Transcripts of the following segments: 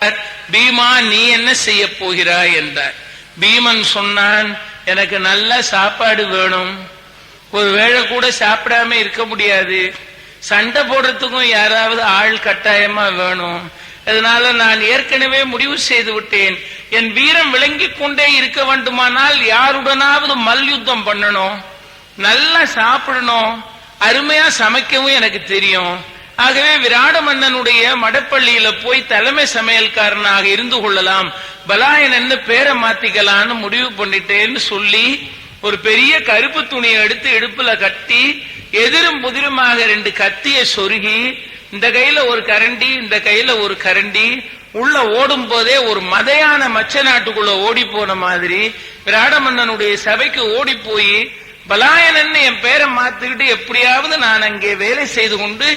பீமா, நீ என்ன செய்ய போகிறாய் என்றார். பீமன் சொன்னான், எனக்கு நல்ல சாப்பாடு வேணும், ஒரு வேளை கூட சாப்பிடாம இருக்க முடியாது, சண்டை போடுறதுக்கும் யாராவது ஆள் கட்டாயமா வேணும், அதனால நான் ஏற்கனவே முடிவு செய்து விட்டேன், என் வீரம் விளங்கிக் கொண்டே இருக்க வேண்டுமானால் யாருடனாவது மல்யுத்தம் பண்ணணும், நல்லா சாப்பிடணும், அருமையா சமைக்கவும் எனக்கு தெரியும், ஆகவே விராட மன்னனுடைய மடப்பள்ளியில போய் தலைமை சமையல்காரனாக இருந்து கொள்ளலாம், பலாயன் பேரை மாத்திக்கலான்னு முடிவு பண்ணிட்டேன்னு சொல்லி ஒரு பெரிய கருப்பு துணியை எடுத்து இடுப்புல கட்டி எதிரும் புதிருமாக 2 கத்தியை சொருகி இந்த கையில ஒரு கரண்டி இந்த கையில ஒரு கரண்டி உள்ள ஓடும் போதே ஒரு மதையான மச்ச நாட்டுக்குள்ள ஓடி போன மாதிரி விராட மன்னனுடைய சபைக்கு ஓடி போய் பலாயன் என் பேரை மாத்திக்கிட்டு எப்படியாவது நான் அங்கே வேலை செய்து கொண்டு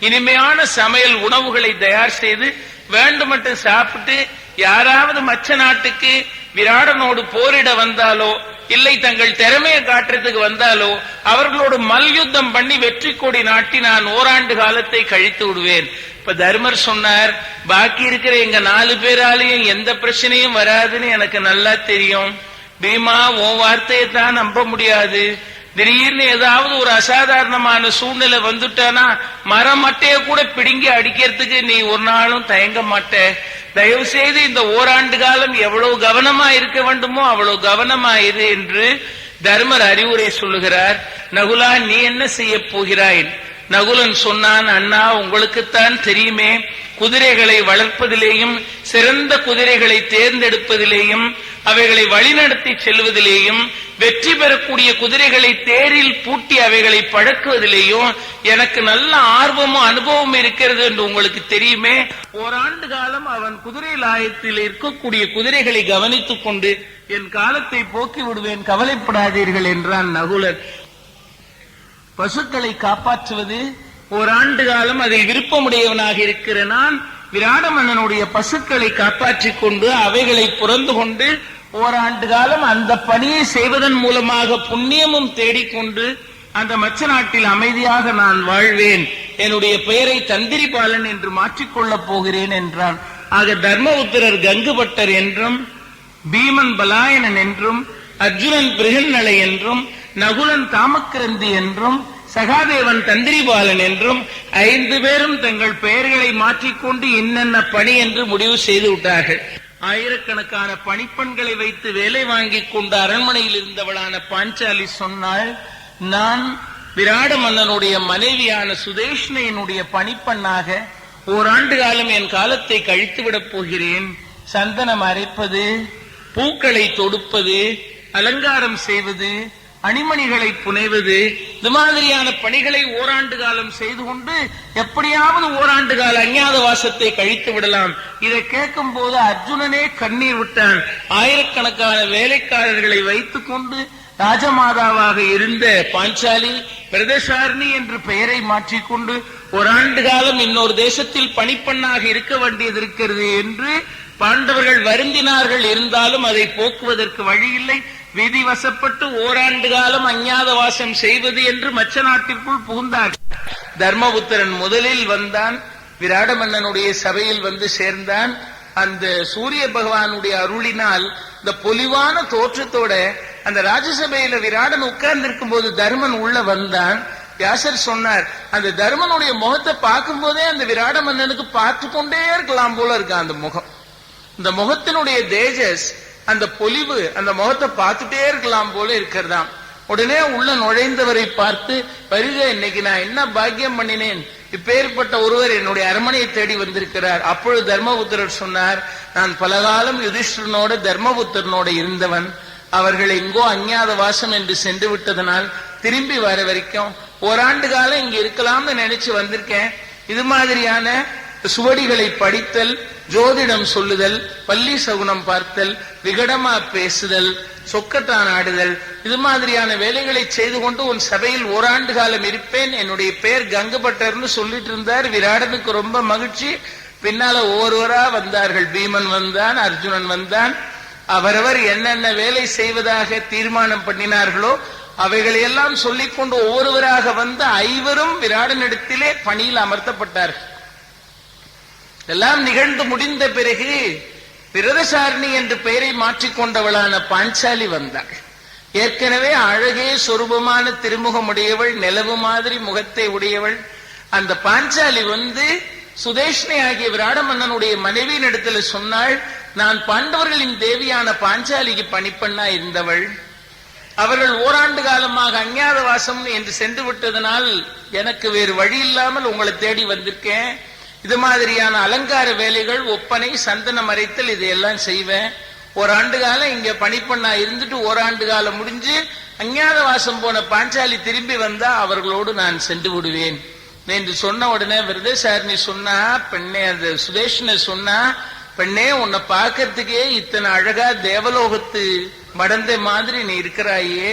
இனிமையான சமையல் உணவுகளை தயார் செய்து வேண்டும் மட்டும் சாப்பிட்டு யாராவது மச்ச நாட்டுக்கு விராடனோடு போரிட வந்தாலோ இல்லை தங்கள் திறமையை காட்டுறதுக்கு வந்தாலோ அவர்களோடு மல்யுத்தம் பண்ணி வெற்றி கொடி நாட்டி நான் ஓராண்டு காலத்தை கழித்து விடுவேன். இப்ப தர்மர் சொன்னார், பாக்கி இருக்கிற எங்க 4 பேராலையும் எந்த பிரச்சனையும் வராதுன்னு எனக்கு நல்லா தெரியும், பீமா உன் வார்த்தையை தான் நம்ப முடியாது, திடீர்னு ஏதாவது ஒரு அசாதாரணமான சூழ்நிலை வந்துட்டானா மரம் மட்டைய கூட பிடுங்கி அடிக்கிறதுக்கு நீ ஒரு நாளும் தயங்க மாட்ட, தயவு செய்து இந்த ஓராண்டு காலம் எவ்வளவு கவனமா இருக்க வேண்டுமோ அவ்வளவு கவனமா இரு என்று தர்மர் அறிவுரை சொல்லுகிறார். நகுலா, நீ என்ன செய்ய போகிறாய்? நகுலன் சொன்னான், அண்ணா உங்களுக்குத்தான் தெரியுமே, குதிரைகளை வளர்ப்பதிலேயும் சிறந்த குதிரைகளை தேர்ந்தெடுப்பதிலேயும் அவைகளை வழிநடத்தி செல்வதிலேயும் வெற்றி பெறக்கூடிய குதிரைகளை தேரில் பூட்டி அவைகளை பழக்குவதிலேயும் எனக்கு நல்ல ஆர்வமும் அனுபவம் இருக்கிறது என்று உங்களுக்கு தெரியுமே, ஓராண்டு காலம் அவன் குதிரை லாயத்தில் இருக்கக்கூடிய குதிரைகளை கவனித்துக் கொண்டு என் காலத்தை போக்கி விடுவேன், கவலைப்படாதீர்கள் என்றான் நகுலன். பசுக்களை காப்பாற்றுவது ஓராண்டு காலம் அதில் விருப்பமுடையவனாக இருக்கிற நான் விராட மன்னனுடைய பசுக்களை காப்பாற்றிக் கொண்டு அவைகளை புறந்து கொண்டு ஓராண்டு காலம் அந்த பணியை செய்வதன் மூலமாக புண்ணியமும் தேடிக்கொண்டு அந்த மச்ச நாட்டில் அமைதியாக நான் வாழ்வேன், என்னுடைய பெயரை தந்திரிபாலன் என்று மாற்றிக்கொள்ளப் போகிறேன் என்றான். ஆக தர்மபுத்திரர் கங்குபட்டர் என்றும், பீமன் பலாயனன் என்றும், அர்ஜுனன் பிருகன்னலை என்றும், நகுலன் தாமக்கிரந்தி என்றும், சகாதேவன் தந்திரிபாலன் என்றும் 5 பேரும் தங்கள் பெயர்களை மாற்றிக்கொண்டு என்னென்ன பணி என்று முடிவு செய்து விட்டார்கள். ஆயிரக்கணக்கான பணிப்பெண்களை வைத்து வேலை வாங்கிக் கொண்டு அரண்மனையில் இருந்தவளான பாஞ்சாலி சொன்னாள், நான் விராட மன்னனுடைய மனைவியான சுதேஷ்ணையினுடைய பணிப்பெண்ணாக ஓராண்டு காலம் என் காலத்தை கழித்துவிடப் போகிறேன். சந்தனம் அரைப்பது, பூக்களை தொடுப்பது, அலங்காரம் செய்வது, அணிமணிகளை புனைவது, இது மாதிரியான பணிகளை ஓராண்டு காலம் செய்து கொண்டு எப்படியாவது ஓராண்டு கால அஞ்ஞாத வாசத்தை கழித்து விடலாம். இதை கேட்கும் போது அர்ஜுனனே கண்ணீர் விட்டான். ஆயிரக்கணக்கான வேலைக்காரர்களை வைத்துக் கொண்டு ராஜமாதாவாக இருந்த பாஞ்சாலி பிரதேசாரணி என்று பெயரை மாற்றிக்கொண்டு ஓராண்டு காலம் இன்னொரு தேசத்தில் பணிப்பெண்ணாக இருக்க வேண்டியது இருக்கிறது என்று பாண்டவர்கள் வருந்தினார்கள். இருந்தாலும் அதை போக்குவதற்கு வழியில்லை, விதி வசப்பட்டு ஓராண்டு காலம் அஞ்ஞாத வாசம் செய்வது என்று மச்ச நாட்டிற்குள் புகுந்தார். தர்மபுத்திரன் முதலில் வந்தான், விராட மன்னனுடைய சபையில் வந்து சேர்ந்தான். அந்த சூரிய பகவானுடைய அருளினால் இந்த பொலிவான தோற்றத்தோட அந்த ராஜசபையில விராடன் உட்கார்ந்து இருக்கும் போது தர்மன் உள்ள வந்தான். வியாசர் சொன்னார், அந்த தர்மனுடைய முகத்தை பார்க்கும் போதே அந்த விராட மன்னனுக்கு பார்த்து கொண்டே இருக்கலாம் போல இருக்கான் அந்த முகம். இந்த முகத்தினுடைய தேஜஸ், அந்த பொலிவு, அந்த முகத்தை பார்த்துட்டே இருக்கலாம் போல இருக்கிறதாம். உடனே உள்ள நுழைந்தவரை பார்த்து, வருக, இன்னைக்கு நான் என்ன பாக்கியம் பண்ணினேன், இப்பேற்பட்ட ஒருவர் என்னுடைய அரண்மனையை தேடி வந்திருக்கிறார். அப்பொழுது தர்மபுத்திரர் சொன்னார், நான் பலகாலம் யுதிஷ்டனோட தர்மபுத்திரனோட இருந்தவன், அவர்கள் எங்கோ அஞ்ஞாத வாசம் என்று சென்று விட்டதனால் திரும்பி வர வரைக்கும் ஓராண்டு காலம் இங்க இருக்கலாம்னு நினைச்சு வந்திருக்கேன். இது மாதிரியான சுவடிகளை படித்தல், ஜோதிடம் சொல்லுதல், பள்ளி சகுனம் பார்த்தல், விகடமா பேசுதல், சொக்கட்டான் ஆடுதல், இது மாதிரியான வேலைகளை செய்து கொண்டு உன் சபையில் ஓராண்டு காலம் இருப்பேன், என்னுடைய பெயர் கங்குபட்டர்னு சொல்லிட்டு இருந்தார். விராடனுக்கு ரொம்ப மகிழ்ச்சி. பின்னால ஒவ்வொருவரா வந்தார்கள். பீமன் வந்தான், அர்ஜுனன் வந்தான். அவரவர் என்னென்ன வேலை செய்வதாக தீர்மானம் பண்ணினார்களோ அவைகளையெல்லாம் சொல்லிக்கொண்டு ஒவ்வொருவராக வந்து 5 விராடனிடத்திலே பணியில் அமர்த்தப்பட்டார்கள். எல்லாம் நிகழ்ந்து முடிந்த பிறகு விரதசாரணி என்று பெயரை மாற்றிக்கொண்டவளான பாஞ்சாலி வந்தாள். ஏற்கனவே அழகே சொரூபமான திருமுகம் உடையவள், நிலவு மாதிரி முகத்தை உடையவள். அந்த பாஞ்சாலி வந்து சுதேஷ்ணை ஆகிய விராட மன்னனுடைய மனைவியின் இடத்துல சொன்னாள், நான் பாண்டவர்களின் தேவியான பாஞ்சாலிக்கு பணிப்பெண்ணா இருந்தவள். அவர்கள் ஓராண்டு காலமாக அஞ்ஞாத வாசம் என்று சென்று விட்டதனால் எனக்கு வேறு வழி இல்லாமல் உங்களை தேடி வந்திருக்கேன். இது மாதிரியான அலங்கார வேலைகள், ஒப்பனை, சந்தனம் அரைத்தல் இதையெல்லாம் செய்வேன். ஓராண்டு காலம் இங்க பணிப்பெண்ணா இருந்துட்டு ஓராண்டு காலம் முடிஞ்சு அஞ்ஞாத வாசம் போன பாஞ்சாலி திரும்பி வந்தா அவர்களோடு நான் சென்று விடுவேன் என்று சொன்ன உடனே விரதசாரணி சொன்னா, பெண்ணே, அந்த சுதேஷ்ண சொன்னா, பெண்ணே, உன்னை பார்க்கறதுக்கே இத்தனை அழகா தேவலோகத்து மடந்தை மாதிரி நீ இருக்கிறாயே,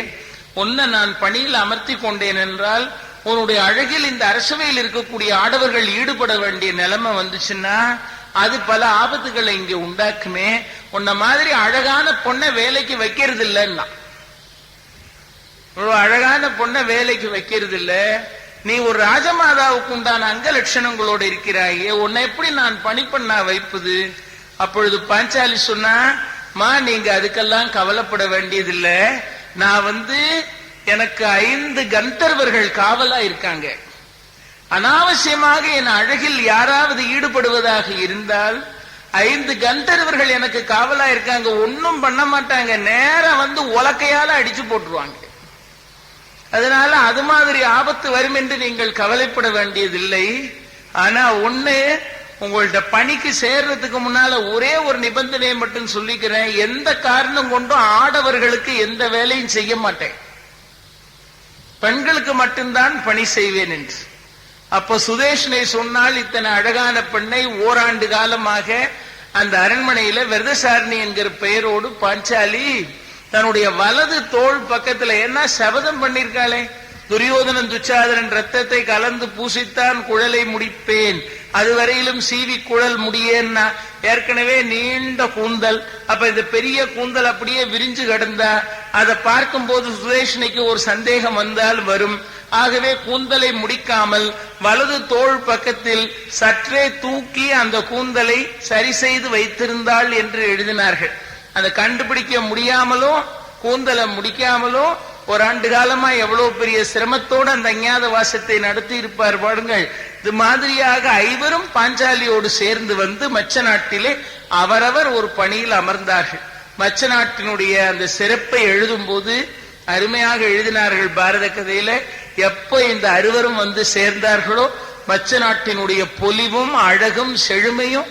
உன்னை நான் பணியில் அமர்த்தி கொண்டேன் என்றால் உன்னுடைய அழகில் இந்த அரசவையில் இருக்கக்கூடிய ஆடவர்கள் ஈடுபட வேண்டிய நிலைமை வந்துச்சுன்னா அது பல ஆபத்துக்களை இங்க உண்டாக்குமே. உன்ன மாதிரி அழகான பொண்ணை வேலைக்கு வைக்கிறது இல்லைன்னா, அழகான பொண்ணை வேலைக்கு வைக்கிறது இல்ல, நீ ஒரு ராஜமாதாவுக்கு உண்டான அங்க லட்சணங்களோடு இருக்கிறாயே, உன்னை எப்படி நான் பணிப்பெண்ணா வைப்பது? அப்பொழுது பாஞ்சாலி சொன்னா, மா, நீங்க அதுக்கெல்லாம் கவலைப்பட வேண்டியதில்லை. நான் வந்து எனக்கு 5 கந்தர்வர்கள் காவலா இருக்காங்க. அனாவசியமாக என் அழகில் யாராவது ஈடுபடுவதாக இருந்தால் 5 கந்தர்வர்கள் எனக்கு காவலா இருக்காங்க. ஒன்னும் பண்ண மாட்டாங்க, நேரம் வந்து உலக்கையால அடிச்சு போட்டுருவாங்க. அதனால அது மாதிரி ஆபத்து வரும் என்று நீங்கள் கவலைப்பட வேண்டியதில்லை. ஆனா ஒண்ணு, உங்கள்ட்ட பணிக்கு சேர்றதுக்கு முன்னால ஒரே ஒரு நிபந்தனையை மட்டும் சொல்லிக்கிறேன், எந்த காரணம் கொண்டும் ஆடவர்களுக்கு எந்த வேலையும் செய்ய மாட்டேன், பெண்களுக்கு மட்டும்தான் பணி செய்வேன் என்று. அப்ப சுதேஷ்ணை சொன்னால், இத்தனை அழகான பெண்ணை ஓராண்டு காலமாக அந்த அரண்மனையில விரதசாரணி என்கிற பெயரோடு பாஞ்சாலி தன்னுடைய வலது தோள் பக்கத்துல, என்ன சபதம் பண்ணிருக்காளே, துரியோதனன் துச்சாதனன் ரத்தத்தை கலந்து பூசித்தான் குழலை முடிப்பேன், அதுவரையிலும் சீவி குழல் முடியேன்னா, ஏற்கனவே நீண்ட கூந்தல், அப்ப இந்த பெரிய கூந்தல் அப்படியே விரிஞ்சு கிடந்தா அதை பார்க்கும் போது சுதேஷ்ணைக்கு ஒரு சந்தேகம் வந்தால் வரும். ஆகவே கூந்தலை முடிக்காமல் வலது தோள் பக்கத்தில் சற்றே தூக்கி அந்த கூந்தலை சரி செய்து வைத்திருந்தாள் என்று எழுதினார்கள். அதை கண்டுபிடிக்க முடியாமலோ கூந்தலை முடிக்காமலோ ஓராண்டு காலமா எவ்வளவு பெரிய சிரமத்தோடு அந்த அஞ்ஞாத வாசத்தை நடத்தி இருப்பார் பாருங்கள். இது மாதிரியாக 5 பாஞ்சாலியோடு சேர்ந்து வந்து மச்ச நாட்டிலே அவரவர் ஒரு பணியில் அமர்ந்தார்கள். மச்ச நாட்டினுடைய அந்த சிறப்பை எழுதும் போது அருமையாக எழுதினார்கள் பாரத கதையில. எப்ப இந்த 6 வந்து சேர்ந்தார்களோ மச்ச நாட்டினுடைய பொலிவும் அழகும் செழுமையும்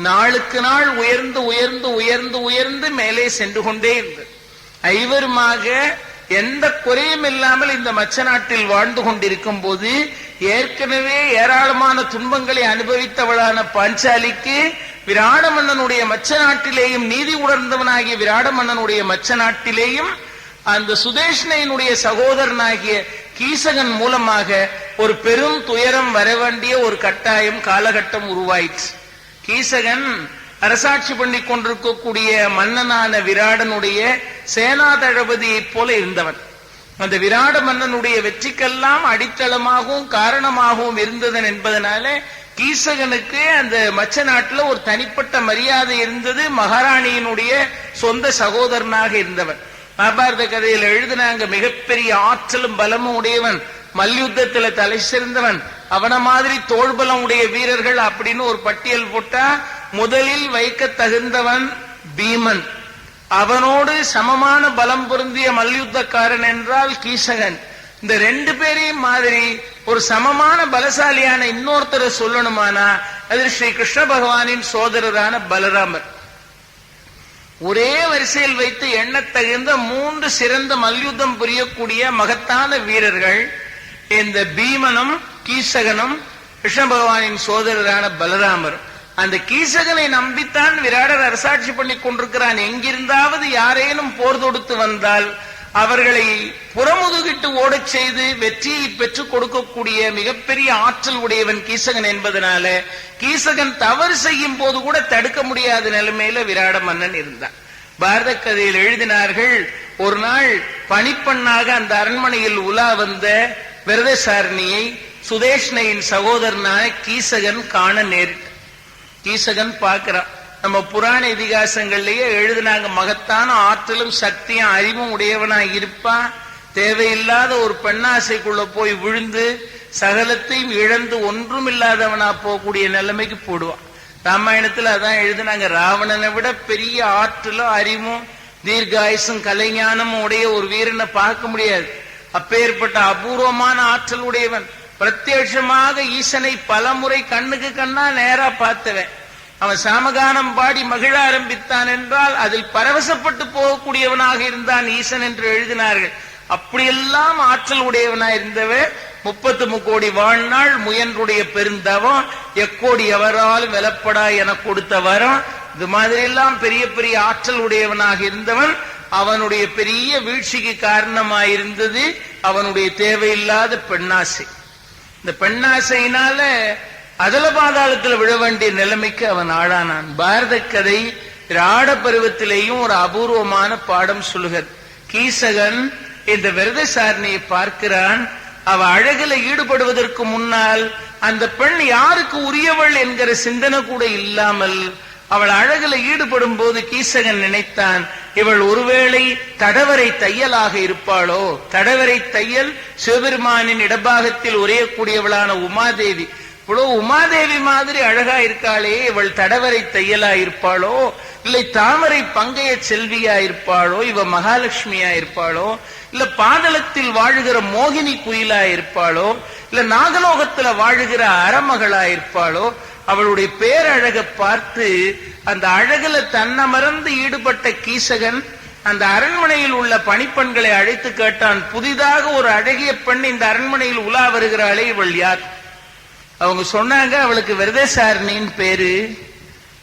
நாளுக்கு நாள் உயர்ந்து உயர்ந்து உயர்ந்து உயர்ந்து மேலே சென்று கொண்டே இருந்தது. 5 எந்த குறையும் இல்லாமல் இந்த மச்ச நாட்டில் வாழ்ந்து கொண்டிருக்கும் போது ஏற்கனவே ஏராளமான துன்பங்களை அனுபவித்தவளான பாஞ்சாலிக்கு விராட மன்னனுடைய மச்ச நாட்டிலேயும் நீதி உணர்ந்தவனாகிய விராட மன்னனுடைய மச்ச நாட்டிலேயும் அந்த சுதேஷ்ணையினுடைய சகோதரனாகிய கீசகன் மூலமாக ஒரு பெரும் துயரம் வர வேண்டிய ஒரு கட்டாயம் காலகட்டம் உருவாயிற்று. கீசகன் அரசாட்சி பண்ணி கொண்டிருக்கக்கூடிய மன்னனான விராடனுடைய சேனா தளபதியைப் போல இருந்தவன். அந்த விராட மன்னனுடைய வெற்றிக்கெல்லாம் அடித்தளமாகவும் காரணமாகவும் இருந்ததன் என்பதனால கீசகனுக்கு அந்த மச்ச நாட்டில் ஒரு தனிப்பட்ட மரியாதை இருந்தது. மகாராணியினுடைய சொந்த சகோதரனாக இருந்தவன். மகாபாரத கதையில் எழுதினாங்க, மிகப்பெரிய ஆற்றலும் பலமும் உடையவன், மல்யுத்தத்தில் தலை சிறந்தவன், அவன மாதிரி தோள்பலம் உடைய வீரர்கள் அப்படின்னு ஒரு பட்டியல் போட்டா முதலில் வைக்க தகுந்தவன் பீமன். அவனோடு சமமான பலம் பொருந்திய மல்யுத்தக்காரன் என்றால் கீசகன். இந்த 2 பேரையும் மாதிரி ஒரு சமமான பலசாலியான இன்னொருத்தரை சொல்லணுமானா அது ஸ்ரீ கிருஷ்ண பகவானின் சோதரரான பலராமர். ஒரே வரிசையில் வைத்து எண்ணத் தகுந்த 3 சிறந்த மல்யுத்தம் புரியக்கூடிய மகத்தான வீரர்கள் இந்த பீமனும் கீசகனும் கிருஷ்ண பகவானின் சோதரரான பலராமர். அந்த கீசகனை நம்பித்தான் விராடர் அரசாட்சி பண்ணி கொண்டிருக்கிறான். எங்கிருந்தாவது யாரேனும் போர் தொடுத்து வந்தால் அவர்களை புறமுதுகிட்டு ஓடச் செய்து வெற்றியை பெற்றுக் கொடுக்கக்கூடிய மிகப்பெரிய ஆற்றல் உடையவன் கீசகன் என்பதனால கீசகன் தவறு செய்யும் போது கூட தடுக்க முடியாத நிலைமையில விராட மன்னன் இருந்தான். பாரத கதையில் எழுதினார்கள், ஒரு நாள் பணிப்பெண்ணாக அந்த அரண்மனையில் உலா வந்த விரதசாரணியை சுதேஷ்ணையின் சகோதரனான கீசகன் காண நேரிட்டான். கீசகன் பார்க்கிறான். நம்ம புராண இதிகாசங்கள்லயே எழுதினாங்க, மகத்தான ஆற்றலும் சக்தியும் அறிவும் உடையவனா இருப்பான், தேவையில்லாத ஒரு பெண்ணாசைக்குள்ள போய் விழுந்து சகலத்தையும் இழந்து ஒன்றும் இல்லாதவனா போகக்கூடிய நிலைமைக்கு போடுவான். ராமாயணத்துல அதான் எழுதினாங்க, ராவணனை விட பெரிய ஆற்றலும் அறிவும் தீர்காயுசும் கலைஞானமும் உடைய ஒரு வீரனை பார்க்க முடியாது. அப்பேற்பட்ட அபூர்வமான ஆற்றல் உடையவன், பிரத்யட்சமாக ஈசனை பலமுறை கண்ணுக்கு கண்ணா நேரா பார்த்தவன். அவன் சாமகானம் பாடி மகிழ ஆரம்பித்தான் என்றால் அதில் பரவசப்பட்டு போகக்கூடியவனாக இருந்தான் ஈசன் என்று எழுதினார்கள். அப்படியெல்லாம் ஆற்றல் உடையவனாய் இருந்தவன் 33 கோடி வாழ்நாள் முயன்றுடைய பெருந்தவம் எக்கோடி எவராலும் வெலப்படா என கொடுத்த வரம். இது மாதிரி எல்லாம் பெரிய பெரிய ஆற்றல் உடையவனாக இருந்தவன். அவனுடைய பெரிய வீழ்ச்சிக்கு காரணமாயிருந்தது அவனுடைய தேவையில்லாத பெண்ணாசை. இந்த பெண்ணாசையினால அதல பாதாளத்தில் விழ வேண்டிய நிலைமைக்கு அவன் ஆளானான். பாரத கதை ராட பருவத்திலேயும் ஒரு அபூர்வமான பாடம் சொல்லுகிறது. கீசகன் இந்த விரதசாரணியை பார்க்கிறான். அவ அழகுல ஈடுபடுவதற்கு முன்னால் அந்த பெண் யாருக்கு உரியவள் என்கிற சிந்தனை கூட இல்லாமல் அவள் அழகுல ஈடுபடும் போது கீசகன் நினைத்தான், இவள் ஒருவேளை தடவரை தையலாக இருப்பாளோ. தடவரை தையல் சிவபெருமானின் இடபாகத்தில் உரையக்கூடியவளான உமாதேவி. இவ்வளவு உமாதேவி மாதிரி அழகா இருக்காளே, இவள் தடவரை தையலா இருப்பாளோ, இல்லை தாமரை பங்கைய செல்வியா இருப்பாளோ, இவ மகாலட்சுமியா இருப்பாளோ, இல்ல பாதளத்தில் வாழுகிற மோகினி குயிலா இருப்பாளோ, இல்ல நாகலோகத்துல வாழுகிற அறமகளா இருப்பாளோ. அவளுடைய பேரழகை பார்த்து அந்த அழகுல தன்னை மறந்து ஈடுபட்ட கீசகன் அந்த அரண்மனையில் உள்ள பணிப்பெண்களை அழைத்து கேட்டான், புதிதாக ஒரு அழகிய பெண் இந்த அரண்மனையில் உலா வருகிறாளே, இவள் யார்? அவங்க சொன்னாங்க, அவளுக்கு விரதசாரணின்னு பேரு,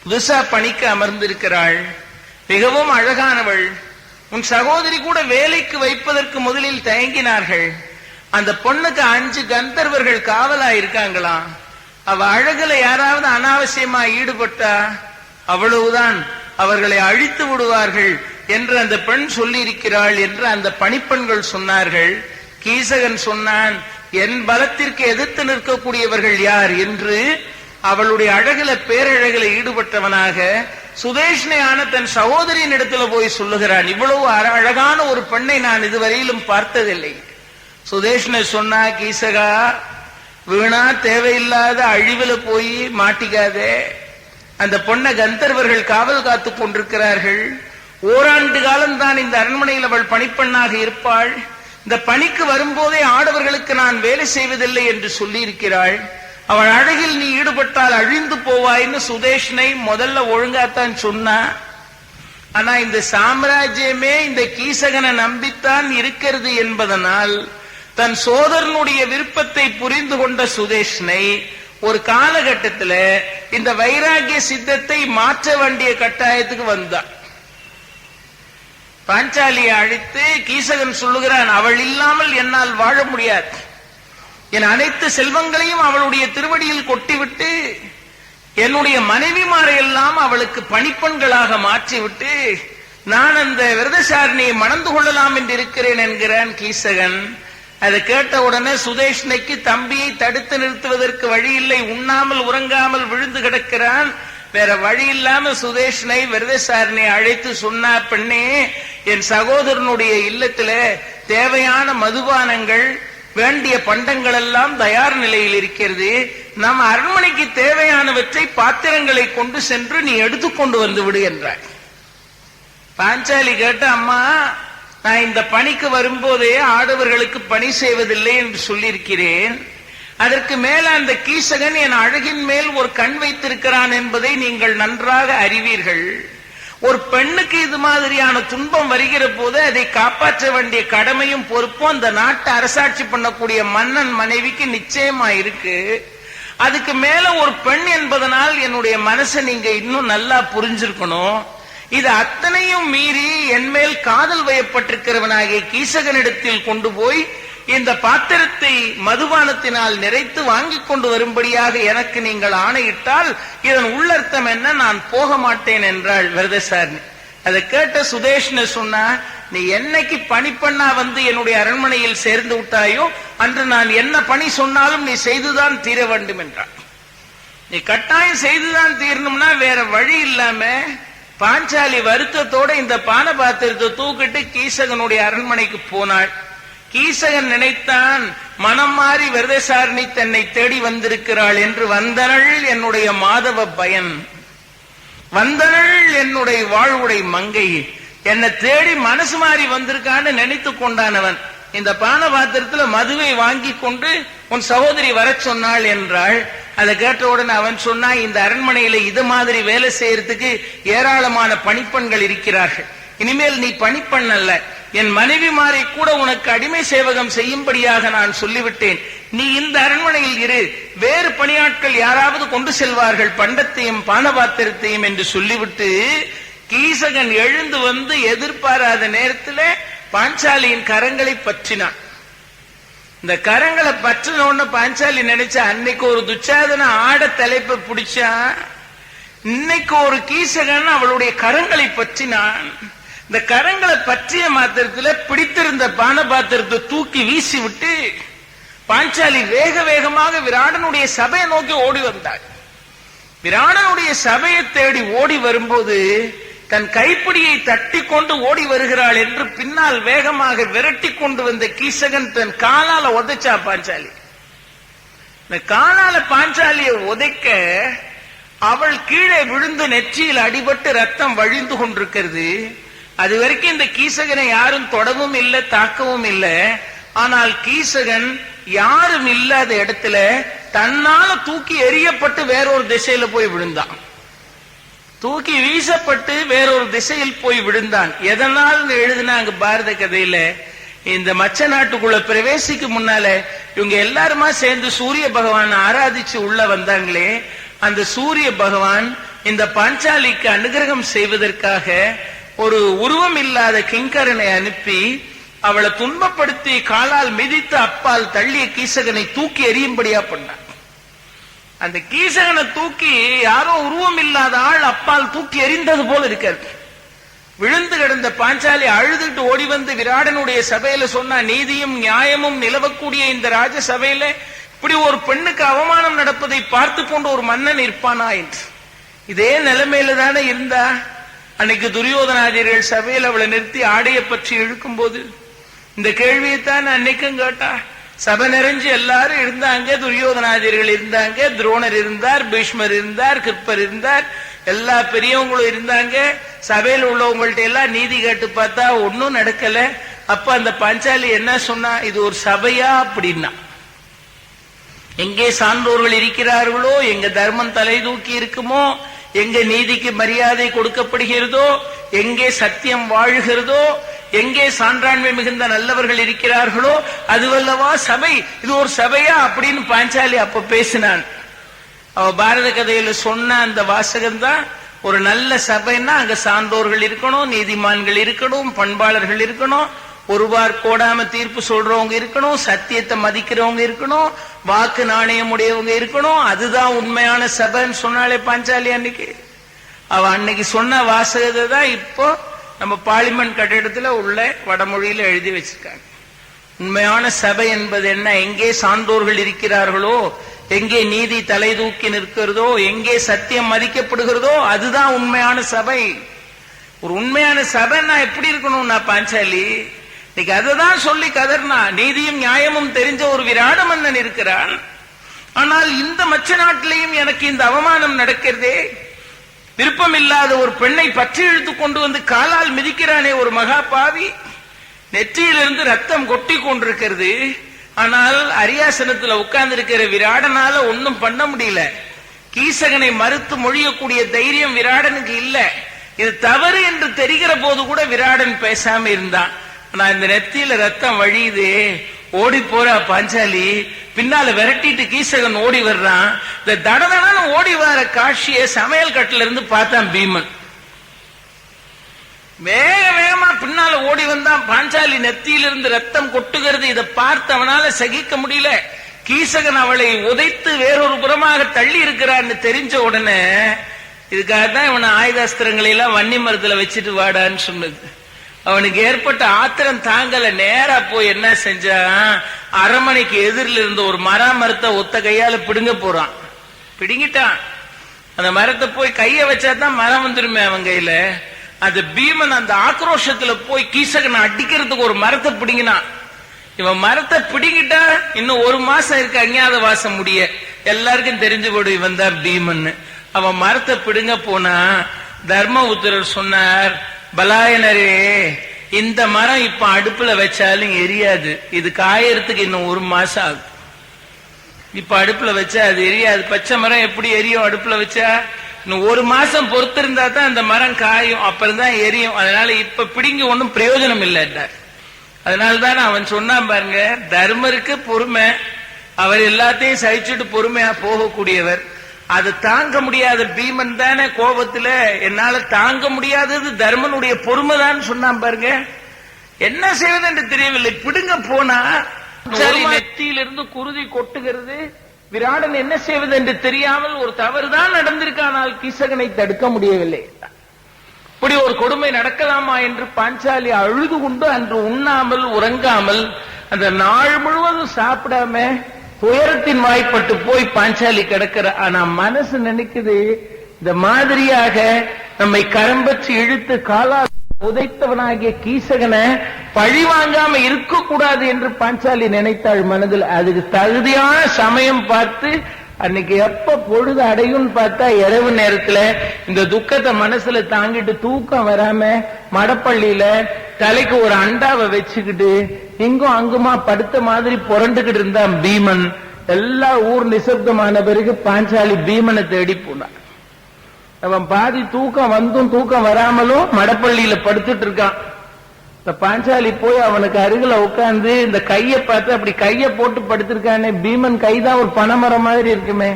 புதுசா பணிக்கு அமர்ந்திருக்கிறாள், மிகவும் அழகானவள். உன் சகோதரி கூட வேலைக்கு வைப்பதற்கு முதலில் தயங்கினார்கள். அந்த பொண்ணுக்கு 5 கந்தர்வர்கள் காவலா இருக்காங்களாம். அவ அழகுல யாராவது அனாவசியமா ஈடுபட்டா அவ்வளவுதான், அவர்களை அழித்து விடுவார்கள் என்று அந்த பெண் சொல்லி இருக்கிறாள் என்று அந்த பணிப்பெண்கள் சொன்னார்கள். கீசகன் சொன்னான், என் பலத்திற்கு எதிர்த்து நிற்கக்கூடியவர்கள் யார் என்று அவளுடைய அழகுல பேரழகுல ஈடுபட்டவனாக சுதேஷ்ணையான தன் சகோதரியின் இடத்துல போய் சொல்லுகிறான், இவ்வளவு அழகான ஒரு பெண்ணை நான் இதுவரையிலும் பார்த்ததில்லை. சுதேஷ்ணை சொன்னா, கீசகா வீணா தேவையில்லாத அழிவுல போய் மாட்டிக்காதே, அந்த பொண்ணை கந்தர்வர்கள் காவல் காத்து கொண்டிருக்கிறார்கள். ஓராண்டு காலம் தான் இந்த அரண்மனையில் அவள் பணிப்பெண்ணாக இருப்பாள். இந்த பணிக்கு வரும்போதே ஆடவர்களுக்கு நான் வேலை செய்வதில்லை என்று சொல்லி இருக்கிறாள். அவள் அழகில் நீ ஈடுபட்டால் அழிந்து போவாய்ன்னு சுதேஷ்னை முதல்ல ஒழுங்காத்தான் சொன்னா. ஆனா இந்த சாம்ராஜ்யமே இந்த கீசகனை நம்பித்தான் இருக்கிறது என்பதனால் தன் சோதரனுடைய விருப்பத்தை புரிந்து கொண்ட சுதேஷ்னை ஒரு காலகட்டத்தில் இந்த வைராகிய சித்தத்தை மாற்ற வேண்டிய கட்டாயத்துக்கு வந்தான். பாஞ்சாலியை அழைத்து கீசகன் சொல்லுகிறான், அவள் இல்லாமல் என்னால் வாழ முடியாது, என் அனைத்து செல்வங்களையும் அவளுடைய திருவடியில் கொட்டிவிட்டு என்னுடைய மனைவிமாரையெல்லாம் அவளுக்கு பணிப்பெண்களாக மாற்றிவிட்டு நான் அந்த விரதசாரணியை மணந்து கொள்ளலாம் என்று இருக்கிறேன் என்கிறான் கீசகன். அதை கேட்ட உடனே சுதேஷ்ணைக்கு தம்பியை தடுத்து நிறுத்துவதற்கு வழி இல்லை, உண்ணாமல் உறங்காமல் விழுந்து கிடக்கிறான். வேற வழி இல்லாம சுதேஷ்ணை விரதசாரனை அழைத்து சொன்னா, பெண்ணே, என் சகோதரனுடைய இல்லத்துல தேவையான மதுபானங்கள் வேண்டிய பண்டங்கள் எல்லாம் தயார் நிலையில் இருக்கிறது, நம்ம அரண்மனைக்கு தேவையானவற்றை பாத்திரங்களை கொண்டு சென்று நீ எடுத்துக்கொண்டு வந்து விடு என்றார். பாஞ்சாலி கேட்ட, அம்மா, நான் இந்த பணிக்கு வரும்போதே ஆடவர்களுக்கு பணி செய்வதில்லை என்று சொல்லியிருக்கிறேன், அதற்கு மேல அந்த கீசகன் என் அழகின் மேல் ஒரு கண் வைத்திருக்கிறான் என்பதை நீங்கள் நன்றாக அறிவீர்கள். ஒரு பெண்ணுக்கு இது மாதிரியான துன்பம் வருகிற போது அதை காப்பாற்ற வேண்டிய கடமையும் பொறுப்பும் அந்த நாட்டை அரசாட்சி பண்ணக்கூடிய மன்னன் மனைவிக்கு நிச்சயமா இருக்கு. அதுக்கு மேல ஒரு பெண் என்பதனால் என்னுடைய மனசை நீங்க இன்னும் நல்லா புரிஞ்சிருக்கணும். இது அத்தனையும் மீறி என் மேல் காதல் வயப்பட்டிருக்கிறவனாகிய கீசகனிடத்தில் கொண்டு போய் இந்த பாத்திரத்தை மதுபானத்தினால் நிறைத்து வாங்கி கொண்டு வரும்படியாக எனக்கு நீங்கள் ஆணையிட்டால் இதன் உள்ளர்த்தம் என்ன, நான் போக மாட்டேன் என்றாள் விரதசாரணி. அதை கேட்ட சுதேஷ்ண சொன்னா, நீ என்னைக்கு பணிப்பெண்ணா வந்து என்னுடைய அரண்மனையில் சேர்ந்து விட்டாயோ அன்று நான் என்ன பணி சொன்னாலும் நீ செய்துதான் தீர வேண்டும் என்றாள். நீ கட்டாயம் செய்துதான் தீரணும்னா வேற வழி இல்லாம பாஞ்சாலி வருத்தத்தோட இந்த பான பாத்திரத்தை தூக்கிட்டு கீசகனுடைய அரண்மனைக்கு போனாள். கீசகன் நினைத்தான், மனம் மாறி விரதசாரணி தன்னை தேடி வந்திருக்கிறாள் என்று. வந்தனள் என்னுடைய மாதவ பயன், வந்தனள் என்னுடைய வாழ்வுடை மங்கை, என்னை தேடி மனசு மாறி வந்திருக்கான்னு நினைத்து கொண்டானவன். இந்த பான பாத்திரத்துல மதுவை வாங்கி கொண்டு உன் சகோதரி வர சொன்னாள் என்றாள். அதை கேட்ட உடனே அவன் சொன்னா, இந்த அரண்மனையில இது மாதிரி வேலை செய்யறதுக்கு ஏராளமான பணிப்பெண்கள் இருக்கிறார்கள். இனிமேல் நீ பணிப்பெண் அல்ல, என் மனைவிமாரை கூட உனக்கு அடிமை சேவகம் செய்யும்படியாக நான் சொல்லிவிட்டேன். நீ இந்த அரண்மனையில் இரு, வேறு பணியாட்கள் யாராவது கொண்டு செல்வார்கள் பண்டத்தையும் பானபாத்திரத்தையும் என்று சொல்லிவிட்டு கீசகன் எழுந்து வந்து எதிர்பாராத நேரத்தில் பாஞ்சாலியின் கரங்களை பற்றினான். இந்த கரங்களை பற்றினோன்னு பாஞ்சாலி நினைச்சா, அன்னைக்கு ஒரு துச்சாதன ஆட தலைப்பை பிடிச்சா, இன்னைக்கு ஒரு கீசகன் அவளுடைய கரங்களை பற்றினான். இந்த கரங்களை பற்றிய மாத்திரத்தில் பிடித்திருந்த பான பாத்திரத்தை தூக்கி வீசி விட்டு பாஞ்சாலி வேக வேகமாக விராடனுடைய சபையை நோக்கி ஓடி வந்தாள். விராடனுடைய சபையை தேடி ஓடி வரும்போது தன் கைப்பிடியை தட்டி கொண்டு ஓடி வருகிறாள் என்று பின்னால் வேகமாக விரட்டி கொண்டு வந்த கீசகன் தன் காலால உதைச்சா பாஞ்சாலி. இந்த காலால பாஞ்சாலியை உதைக்க அவள் கீழே விழுந்து நெற்றியில் அடிபட்டு ரத்தம் வழிந்து கொண்டிருக்கிறது. அது வரைக்கும் இந்த கீசகனை யாரும் தொடவும் இல்லை, தாக்கவும் இல்லை. ஆனால் கீசகன் யாரும் இல்லாத இடத்துல தன்னால தூக்கி எறியப்பட்டு வேறொரு திசையில போய் விழுந்தான். தூக்கி வீசப்பட்டு வேறொரு திசையில் போய் விழுந்தான். எதனால் எழுதினாங்க பாரத கதையில, இந்த மச்ச நாட்டுக்குள்ள பிரவேசிக்கு முன்னால இவங்க எல்லாருமா சேர்ந்து சூரிய பகவான் ஆராதிச்சு உள்ள வந்தாங்களே, அந்த சூரிய பகவான் இந்த பாஞ்சாலிக்கு அனுகிரகம் செய்வதற்காக ஒரு உருவம் இல்லாத கிங்கரனை அனுப்பி அவளை துன்பப்படுத்தி காலால் மிதித்து அப்பால் தள்ளிய கீசகனை தூக்கி எறியும்படியா பண்ணான். அந்த கீசகனை தூக்கி யாரோ உருவம் இல்லாத ஆள் அப்பால் தூக்கி எறிந்தது போல இருக்காது. விழுந்து கிடந்த பாஞ்சாலி அழுதுட்டு ஓடி வந்து விராடனுடைய சபையில சொன்னா, நீதியும் நியாயமும் நிலவக்கூடிய இந்த ராஜ சபையில இப்படி ஒரு பெண்ணுக்கு அவமானம் நடப்பதை பார்த்து கொண்டு ஒரு மன்னன் இருப்பானா என்று. இதே நிலைமையில தானே இருந்தா. அன்னைக்கு துரியோதனாதிகள் சபையில் அவளை நிறுத்தி ஆடைய பற்றி இழுக்கும் போது இந்த கேள்வியைத்தான் அன்னைக்கும் கேட்டா. சபை நிறைஞ்சு எல்லாரும் இருந்தாங்க, துரியோதனாதிகள் இருந்தாங்க, துரோணர் இருந்தார், பீஷ்மர் இருந்தார், கிருப்பர் இருந்தார், எல்லா பெரியவங்களும் இருந்தாங்க. சபையில் உள்ளவங்கள்ட்ட எல்லாம் நீதி கேட்டு பார்த்தா ஒன்னும் நடக்கல. அப்ப அந்த பாஞ்சாலி என்ன சொன்னா, இது ஒரு சபையா அப்படின்னா, எங்கே சான்றோர்கள் இருக்கிறார்களோ, எங்க தர்மம் தலை தூக்கி இருக்குமோ, எங்கே நீதிக்கு மரியாதை கொடுக்கப்படுகிறதோ, எங்கே சத்தியம் வாழ்கிறதோ, எங்கே சான்றாண்மை மிகுந்த நல்லவர்கள் இருக்கிறார்களோ அதுவல்லவா சபை. இது ஒரு சபையா அப்படின்னு பாஞ்சாலி அப்ப பேசினான். அவ பாரத கதையில சொன்ன அந்த வாசகம் தான், ஒரு நல்ல சபைன்னா அங்க சான்றோர்கள் இருக்கணும், நீதிமான்கள் இருக்கணும், பண்பாளர்கள் இருக்கணும், ஒருவார் கோடாம தீர்ப்பு சொல்றவங்க இருக்கணும், சத்தியத்தை மதிக்கிறவங்க இருக்கணும், வாக்கு நாணயம் உடையவங்க இருக்கணும். அதுதான் உண்மையான சபைன்னு சொன்னாலே பாஞ்சாலி அன்னைக்கு. அவ அன்னைக்கு சொன்ன வாசகத்தை தான் இப்போ நம்ம பார்லிமெண்ட் கட்டிடத்துல உள்ள வடமொழியில எழுதி வச்சிருக்காங்க. உண்மையான சபை என்பது என்ன, எங்கே சான்றோர்கள் இருக்கிறார்களோ, எங்கே நீதி தலை தூக்கி நிற்கிறதோ, எங்கே சத்தியம் மதிக்கப்படுகிறதோ அதுதான் உண்மையான சபை. ஒரு உண்மையான சபைன்னா எப்படி இருக்கணும்னா பாஞ்சாலி இன்னைக்கு அததான் சொல்லி கதர்னா. நீதியும் நியாயமும் தெரிஞ்ச ஒரு விராட மன்னன் இருக்கிறான். ஆனால் இந்த மச்ச நாட்டிலையும் எனக்கு இந்த அவமானம் நடக்கிறதே. விருப்பம் இல்லாத ஒரு பெண்ணை பற்றி இழுத்து கொண்டு வந்து காலால் மிதிக்கிறானே ஒரு மகா பாவி. நெற்றியிலிருந்து ரத்தம் கொட்டி கொண்டிருக்கிறது. ஆனால் அரியாசனத்துல உட்கார்ந்து இருக்கிற விராடனால ஒன்னும் பண்ண முடியல. கீசகனை மறுத்து மொழியக்கூடிய தைரியம் விராடனுக்கு இல்ல. இது தவறு என்று தெரிகிற போது கூட விராடன் பேசாம இருந்தான். ஆனா இந்த நெத்தியில ரத்தம் வழியுது, ஓடி போறா பாஞ்சாலி. பின்னால விரட்டிட்டு கீசகன் ஓடி வர்றான். இந்த தடதடான ஓடி வர காட்சியை சமையல் கட்டில இருந்து பார்த்தான் பீமன். வேக வேகமா பின்னால ஓடி வந்தான். பாஞ்சாலி நெத்தியிலிருந்து ரத்தம் கொட்டுகிறது. இதை பார்த்தவனால சகிக்க முடியல. கீசகன் அவளை உதைத்து வேறொரு புறமாக தள்ளி இருக்கிறான்னு தெரிஞ்ச உடனே, இதுக்காக தான் இவனை ஆயுதாஸ்திரங்களை எல்லாம் வன்னி மரத்துல வச்சுட்டு வாடான்னு சொன்னது. அவனுக்கு ஏற்பட்ட ஆத்திரம் தாங்கல. நேரா போய் என்ன செஞ்சான், அரண்மனைக்கு எதிரில் இருந்த ஒரு மரத்தை ஒத்த கையால பிடுங்க போறான். பிடுங்கிட்டான். அந்த மரத்தை போய் கைய வச்சாதான் மரம் வந்துருமே அவன் கையில. அந்த பீமன் அந்த ஆக்ரோஷத்துல போய் கீசகனை அடிக்கிறதுக்கு ஒரு மரத்தை பிடிங்கினான். இவன் மரத்தை பிடிங்கிட்டா இன்னும் 1 மாசம் இருக்கு அஞ்ஞாத வாசம் முடிய, எல்லாருக்கும் தெரிஞ்சு போடு இவன் தான் பீமன். அவன் மரத்தை பிடுங்க போனா தர்மபுத்திரர் சொன்னார், பலாயனரே, இந்த மரம் இப்ப அடுப்புல வச்சாலும் எரியாது, இது காயறதுக்கு இன்னும் 1 மாசம் ஆகும். இப்ப அடுப்புல வச்சா அது எரியாது. பச்சை மரம் எப்படி எரியும் அடுப்புல வச்சா? இன்னும் 1 மாசம் பொறுத்து இருந்தா தான் அந்த மரம் காயும், அப்புறம் தான் எரியும். அதனால இப்ப பிடிங்க ஒன்னும் பிரயோஜனம் இல்லை. அதனால்தான் அவன் சொன்னான் பாருங்க, தர்மருக்கு பொறுமை, அவர் எல்லாத்தையும் சகிச்சுட்டு பொறுமையா போகக்கூடியவர். அது தாங்க முடியாத பீமன் தானே கோபத்துல என்னால தாங்க முடியாதது தர்மனுடைய பொறுமை தான் சொன்னான் பாருங்க. என்ன செய்வது என்று தெரியவில்லை. பிடுங்க போனா நெத்தியிலிருந்து குருதி கொட்டுகிறது. விராடன் என்ன செய்வது என்று தெரியாமல் ஒரு தவறுதான் நடந்திருக்கானால் கீசகனை தடுக்க முடியவில்லை. இப்படி ஒரு கொடுமை நடக்கலாமா என்று பாஞ்சாலி அழுது கொண்டு அன்று உண்ணாமல் உறங்காமல் அந்த நாள் முழுவதும் சாப்பிடாம துயரத்தின் வாய்ப்பட்டு போய் பாஞ்சாலி கிடக்கிற. ஆனா மனசு நினைக்குது, இந்த மாதிரியாக நம்மை கரம்பற்றி இழுத்து காலால் உதைத்தவனாகிய கீசகனை பழி வாங்காம இருக்கக்கூடாது என்று பாஞ்சாலி நினைத்தாள் மனதில். அதுக்கு தகுதியான சமயம் பார்த்து அன்னைக்கு எப்ப பொழுது அடையும் பார்த்தா இரவு நேரத்துல இந்த துக்கத்தை மனசுல தாங்கிட்டு தூக்கம் வராம மடப்பள்ளியில தலைக்கு ஒரு அண்டாவை வச்சுக்கிட்டு இங்கும் அங்குமா படுத்த மாதிரி புரண்டுகிட்டு இருந்தான் பீமன். எல்லா ஊர் நிசப்தமான பிறகு பாஞ்சாலி பீமனை தேடி போனான். அவன் பாதி தூக்கம் வந்தும் தூக்கம் வராமலும் மடப்பள்ளியில படுத்துட்டு இருக்கான். பாஞ்சாலி போய் அவனுக்கு அருகில உட்கார்ந்து இந்த கையை பார்த்து, அப்படி கையை போட்டு படுத்திருக்கானே, பீமன் கைதான் ஒரு பனைமரம் மாதிரி இருக்குமே,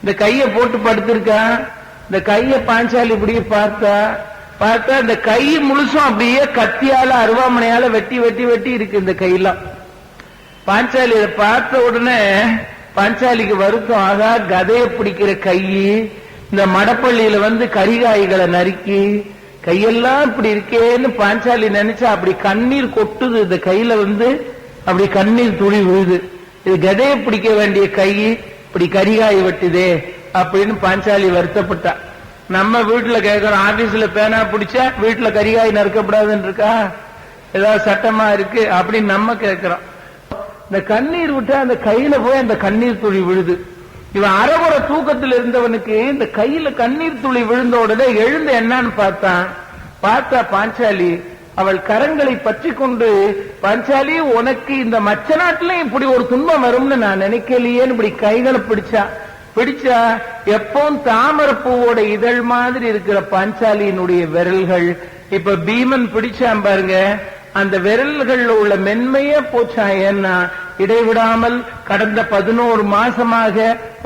இந்த கையை போட்டு படுத்திருக்கான். இந்த கையை பாஞ்சாலி இப்படியே பார்த்தா இந்த கை முழுசும் அப்படியே கத்தியால அருவாமனையால வெட்டி வெட்டி வெட்டி இருக்கு இந்த கையெல்லாம். பாஞ்சாலி இதை பார்த்த உடனே பாஞ்சாலிக்கு வருத்தம். ஆகா, கதையை பிடிக்கிற கை இந்த மடப்பள்ளியில வந்து கரிகாய்களை நறுக்கி கையெல்லாம் இப்படி இருக்கேன்னு பாஞ்சாலி நினைச்சா அப்படி கண்ணீர் கொட்டுது. இந்த கையில வந்து அப்படி கண்ணீர் துளி விழுது. இது கதையை பிடிக்க வேண்டிய கை இப்படி கரிகாய் வெட்டுதே அப்படின்னு பாஞ்சாலி வருத்தப்பட்டா. நம்ம வீட்டுல கேட்கிறோம், ஆபீஸ்ல பேனா பிடிச்சா வீட்டுல கரிகாய் நறுக்கப்படாதுன்னு இருக்கா, ஏதாவது சட்டமா இருக்கு அப்படின்னு நம்ம கேட்கிறோம். இந்த கண்ணீர் விட்டா அந்த கையில போய் அந்த கண்ணீர் துளி விழுது. இவன் அறகுற தூக்கத்தில் இருந்தவனுக்கு இந்த கையில கண்ணீர் துளி விழுந்த உடனே எழுந்து என்னன்னு பார்த்தா பாஞ்சாலி அவள் கரங்களை பற்றி கொண்டு, பாஞ்சாலி உனக்கு இந்த மச்ச நாட்டில இப்படி ஒரு துன்பம் வரும்னு நான் நினைக்கலையேன்னு இப்படி கைகளை பிடிச்சா எப்பவும் தாமரப்பூவோட இதழ் மாதிரி இருக்கிற பாஞ்சாலியினுடைய விரல்கள் இப்ப பீமன் பிடிச்சான் பாருங்க, அந்த விரல்கள்ல உள்ள மென்மையே போச்சா. ஏன்னா இடைவிடாமல் கடந்த 11 மாசமாக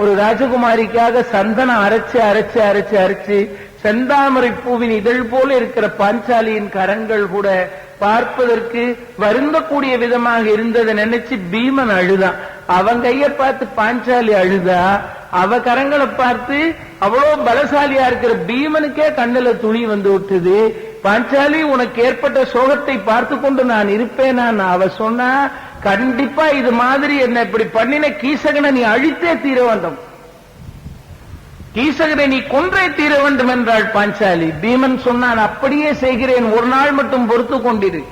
ஒரு ராஜகுமாரிக்காக சந்தனம் அரைச்சு செந்தாமரை பூவின் இதழ் போல இருக்கிற பாஞ்சாலியின் கரங்கள் கூட பார்ப்பதற்கு வருந்தக்கூடிய விதமாக இருந்ததை நினைச்சு பீமன் அழுதான். அவன் கைய பார்த்து பாஞ்சாலி அழுதா. அவ கரங்களை பார்த்து அவ்வளவு பலசாலியா இருக்கிற பீமனுக்கே கண்ணுல துளி வந்து விட்டுது. பாஞ்சாலி, உனக்கு ஏற்பட்ட சோகத்தை பார்த்து கொண்டு நான் இருப்பேனா? அவ சொன்னா, கண்டிப்பா இது மாதிரி என்ன இப்படி பண்ணின கீசகனை நீ அழித்தே தீர வேண்டும், கீசகனை நீ கொன்றே தீர வேண்டும் என்றாள் பாஞ்சாலி. பீமன் சொன்னான், அப்படியே செய்கிறேன், ஒரு நாள் மட்டும் பொறுத்து கொண்டிரு.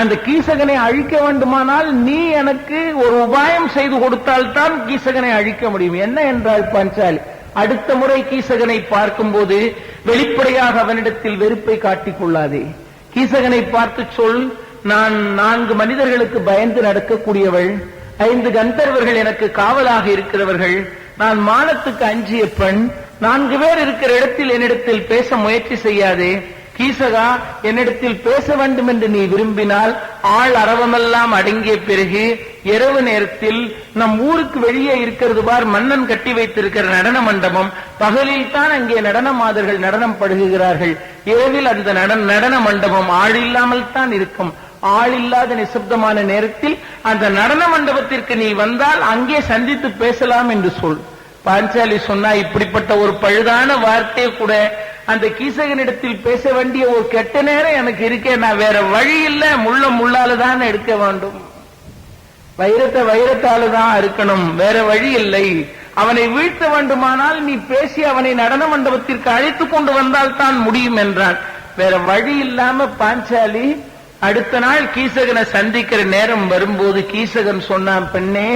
அந்த கீசகனை அழிக்க வேண்டுமானால் நீ எனக்கு ஒரு உபாயம் செய்து கொடுத்தால்தான் கீசகனை அழிக்க முடியும். என்ன என்றாள் பாஞ்சாலி? அடுத்த முறை கீசகனை பார்க்கும் போது வெளிப்படையாக அவனிடத்தில் வெறுப்பை காட்டிக் கொள்ளாதே. கீசகனை பார்த்து சொல், நான் 4 மனிதர்களுக்கு பயந்து நடக்கக்கூடியவள், 5 கந்தர்வர்கள் எனக்கு காவலாக இருக்கிறவர்கள், நான் மானத்துக்கு அஞ்சிய பெண், 4 பேர் இருக்கிற இடத்தில் என்னிடத்தில் பேச முயற்சி செய்யாதே. கீசகா, என்னிடத்தில் பேச வேண்டும் என்று நீ விரும்பினால் ஆள் அரவமெல்லாம் அடங்கிய பிறகு இரவு நேரத்தில் நம் ஊருக்கு வெளியே இருக்கிறது பார், மன்னன் கட்டி வைத்திருக்கிற நடன மண்டபம், பகலில் தான் அங்கே நடன மாதர்கள் நடனம் படுகிறார்கள், இரவில் அந்த நடன மண்டபம் ஆள் இல்லாமல் தான் இருக்கும். ஆள் இல்லாத நிசப்தமான நேரத்தில் அந்த நடன மண்டபத்திற்கு நீ வந்தால் அங்கே சந்தித்து பேசலாம் என்று சொல். பாஞ்சாலி சொன்னா, இப்படிப்பட்ட ஒரு பழுதான வார்த்தையை கூட அந்த கீசகனிடத்தில் பேச வேண்டிய ஒரு கெட்ட நேரம் எனக்கு இருக்கேன், நான் வேற வழி இல்ல, முள்ளால தான் எடுக்க வேண்டும், வைரத்தை வைரத்தால தான் இருக்கணும், வேற வழி இல்லை. அவனை வீழ்த்த வேண்டுமானால் நீ பேசி அவனை நடன மண்டபத்திற்கு அழைத்துக் கொண்டு வந்தால் தான் முடியும் என்றான். வேற வழி இல்லாம பாஞ்சாலி அடுத்த நாள் கீசகனை சந்திக்கிற நேரம் வரும்போது கீசகன் சொன்னான், பெண்ணே,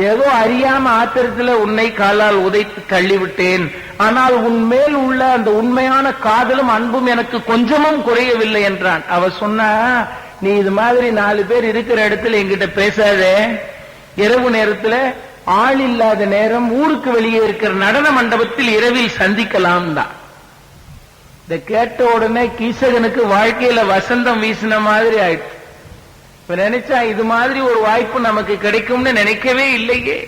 ஏதோ அறியாம ஆத்திரத்துல உன்னை காலால் உதைத்து தள்ளிவிட்டேன். ஆனால் உன்மேல் உள்ள அந்த உண்மையான காதலும் அன்பும் எனக்கு கொஞ்சமும் குறையவில்லை என்றான். அவ சொன்னா, நீ இது மாதிரி 4 பேர் இருக்கிற இடத்துல என்கிட்ட பேசாத. இரவு நேரத்துல ஆள் இல்லாத நேரம் ஊருக்கு வெளியே இருக்கிற நடன மண்டபத்தில் இரவில் சந்திக்கலாம் தான். இத கேட்ட உடனே கீசகனுக்கு வாழ்க்கையில வசந்தம் வீசின மாதிரி ஆயிடுச்சு. இப்ப நினைச்சா இது மாதிரி ஒரு வாய்ப்பு நமக்கு கிடைக்கும்னு நினைக்கவே இல்லையே.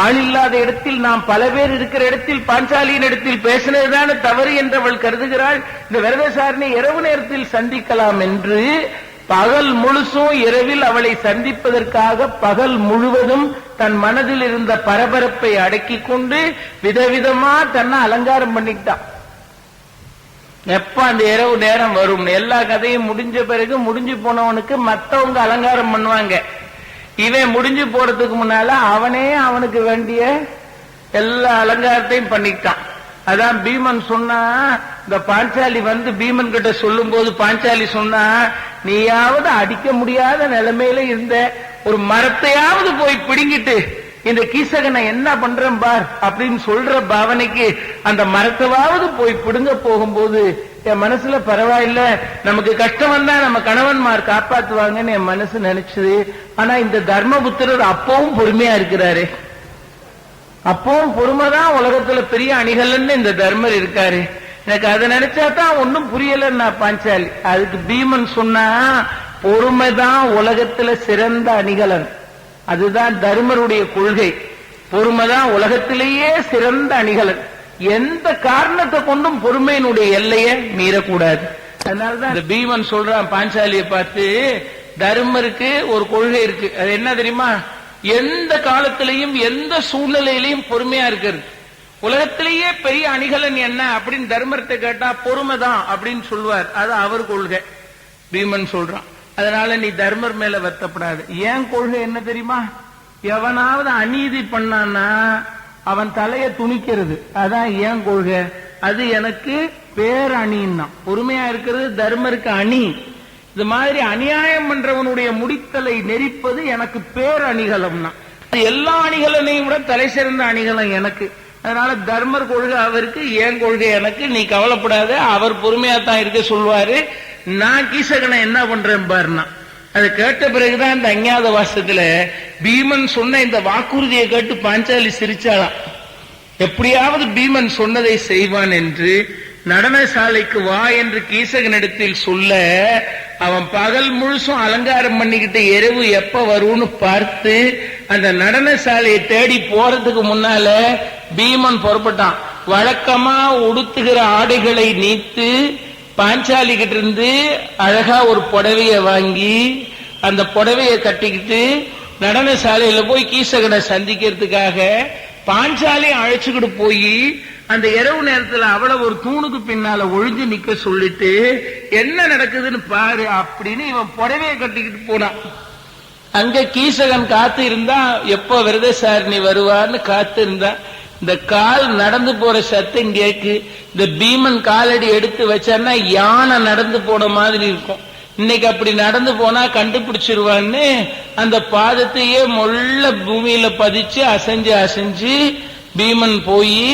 ஆள் இல்லாத இடத்தில் நாம் பல பேர் இருக்கிற இடத்தில் பாஞ்சாலியின் இடத்தில் பேசினதுதான தவறு என்று அவள் கருதுகிறாள். இந்த விரதசாரணி இரவு நேரத்தில் சந்திக்கலாம் என்று பகல் முழுசும் இரவில் அவளை சந்திப்பதற்காக பகல் முழுவதும் தன் மனதில் இருந்த பரபரப்பை அடக்கிக் கொண்டு விதவிதமா தன்னை அலங்காரம் பண்ணிட்டான். எப்ப அந்த இரவு நேரம் வரும், எல்லா கதையும் முடிஞ்ச பிறகு முடிஞ்சு போனவனுக்கு மத்தவங்க அலங்காரம் பண்ணுவாங்க. இவன் முடிஞ்சு போறதுக்கு முன்னால அவனே அவனுக்கு வேண்டிய எல்லா அலங்காரத்தையும் பண்ணிட்டான். அதான் பீமன் சொன்னா, இந்த பாஞ்சாலி வந்து பீமன் கிட்ட சொல்லும் போது பாஞ்சாலி சொன்னா, நீயாவது அடிக்க முடியாத நிலைமையில இருந்த ஒரு மரத்தையாவது போய் பிடுங்கிட்டு இந்த கீசகனை என்ன பண்றேன் பார் அப்படின்னு சொல்ற பாவனைக்கு அந்த மரத்தவாவது போய் பிடுங்க போகும்போது என் மனசுல பரவாயில்ல, நமக்கு கஷ்டம் வந்தா நம்ம கணவன்மார் காப்பாத்துவாங்கன்னு என் மனசு நினைச்சது. ஆனா இந்த தர்மபுத்திரர் அப்பவும் பொறுமையா இருக்கிறாரு. அப்பவும் பொறுமைதான் உலகத்துல பெரிய அணிகலன்னு இந்த தர்மர் இருக்காரு. எனக்கு அதை நினைச்சாதான் ஒன்னும் புரியலன்னா பாஞ்சாலி. அதுக்கு பீமன் சொன்னா, பொறுமைதான் உலகத்துல சிறந்த அணிகலன். அதுதான் தர்மருடைய கொள்கை. பொறுமைதான் உலகத்திலேயே சிறந்த அணிகலன். எந்த காரணத்தை கொண்டும் பொறுமையினுடைய எல்லையை மீறக்கூடாது. அதனாலதான் இந்த பீமன் சொல்றான் பாஞ்சாலியை பார்த்து, தர்மருக்கு ஒரு கொள்கை இருக்கு. அது என்ன தெரியுமா? எந்த காலத்திலையும் எந்த சூழ்நிலையிலையும் பொறுமையா இருக்கிறது. உலகத்திலேயே பெரிய அணிகலன் என்ன அப்படின்னு தர்மர்கிட்ட கேட்டா பொறுமைதான் அப்படின்னு சொல்லுவார். அது அவர் கொள்கை. பீமன் சொல்றான், அதனால நீ தர்மர் மேல வருத்தப்படாது. ஏன் கொள்கை என்ன தெரியுமா? எவனாவது அநீதி பண்ணான்னா அவன் தலைய துணிக்கிறது. அதான் ஏன் கொள்கை. அது எனக்கு பேர் அணின்னா. பொறுமையா இருக்கிறது தர்மருக்கு அணி. இது மாதிரி அநியாயம் பண்றவனுடைய முடித்தலை நெரிப்பது எனக்கு பேர் அணிகலம்னா. எல்லா அணிகலனையும் விட தலை சிறந்த அணிகலம் எனக்கு. அதனால தர்மர் கொள்கை அவருக்கு, ஏன் கொள்கை எனக்கு. நீ கவலைப்படாத, அவர் பொறுமையா தான் இருக்க சொல்வாரு. நான் கீசகனை என்ன பண்றேன் பாருனா. அதை கேட்ட பிறகுதான் இந்த அஞ்ஞாத வாசத்துல பீமன் சொன்ன இந்த வாக்குறுதியை கேட்டு பாஞ்சாலி சிரிச்சாளாம். எப்படியாவது பீமன் சொன்னதை செய்வான் என்று. நடனசாலைக்கு வா என்று கீசகனிடத்தில் சொல்ல, அவன் பகல் முழுசும் அலங்காரம் பண்ணிக்கிட்டு இரவு எப்ப வரும்னு பார்த்து அந்த நடனசாலையை தேடி போறதுக்கு முன்னால பீமன் புறப்பட்டான். வழக்கமா உடுத்துகிற ஆடைகளை நீத்து பாஞ்சாலி கிட்ட இருந்து அழகா ஒரு புடவைய வாங்கி அந்த புடவைய கட்டிக்கிட்டு நடனசாலையில போய் கீசகனை சந்திக்கிறதுக்காக பாஞ்சாலி அழைச்சுக்கிட்டு போய் அந்த இரவு நேரத்துல அவளை ஒரு தூணுக்கு பின்னால ஒழிஞ்சு நிக்க சொல்லிட்டு என்ன நடக்குதுன்னு பாரு அப்படின்னு இவன் புடவைய கட்டிக்கிட்டு போனான். அங்க கீசகன் காத்து இருந்தா எப்போ விரதசாரணி வருவான்னு காத்து இருந்தா. இந்த கால் நடந்து போற சத்தம் கேக்கு. இந்த பீமன் காலடி எடுத்து வச்சான்னா யானை நடந்து போன மாதிரி இருக்கும். இன்னைக்கு அப்படி நடந்து போனா கண்டுபிடிச்சிருவான்னு அந்த பாதத்தையே மொள்ள பூமியில பதிச்சு அசைஞ்சு அசைஞ்சு பீமன் போய்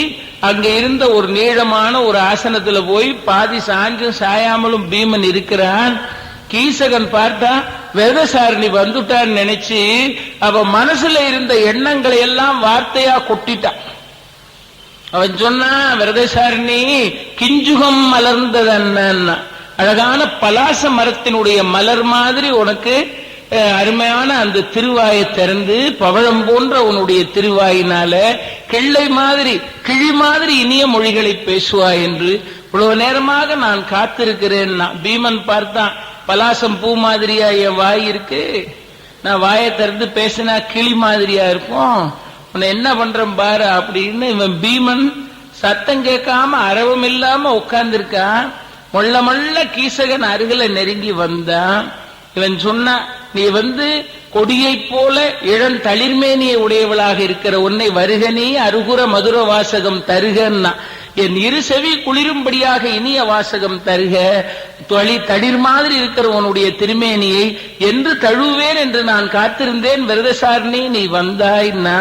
அங்க இருந்த ஒரு நீளமான ஒரு ஆசனத்துல போய் பாதி சாஞ்சும் சாயாமலும் பீமன் இருக்கிறான். கீசகன் பார்த்தா விரதசாரணி வந்துட்டான்னு நினைச்சு அவ மனசுல இருந்த எண்ணங்களை எல்லாம் வார்த்தையா கொட்டிட்டான். அவன் சொன்னா, விரதசாரணி கிஞ்சுகம் மலர்ந்ததன்னா, அழகான பலாச மரத்தினுடைய மலர் மாதிரி உனக்கு அருமையான அந்த திருவாயை திறந்து பவழம் போன்ற உன்னுடைய திருவாயினால கிள்ளை மாதிரி கிழி மாதிரி இனிய மொழிகளை பேசுவாய் என்று இவ்வளவு நேரமாக நான் காத்திருக்கிறேன். பீமன் பார்த்தான், பலாசம் பூ மாதிரியா என் வாய் இருக்கு, நான் வாயை திறந்து பேசினா கிளி மாதிரியா இருக்கும், உன்னை என்ன பண்றேன் பாரு அப்படின்னு இவன் பீமன் சத்தம் கேட்காம அரவம் இல்லாம உட்கார்ந்துருக்கான். மொள்ள மொள்ள கீசகன் அருகில நெருங்கி வந்தான். இவன் சொன்ன, நீ கொடியைப் போல இளந்தளிர்மேனியை உடையவளாக இருக்கிற உன்னை வருகனே அருகுர மதுர வாசகம் தருகன்னா, என் இரு செவி குளிரும்படியாக இனிய வாசகம் தருக, தளிர் மாதிரி இருக்கிற உன்னுடைய திருமேனியை என்று தழுவேன் என்று நான் காத்திருந்தேன். விரதசாரணி நீ வந்தாய்னா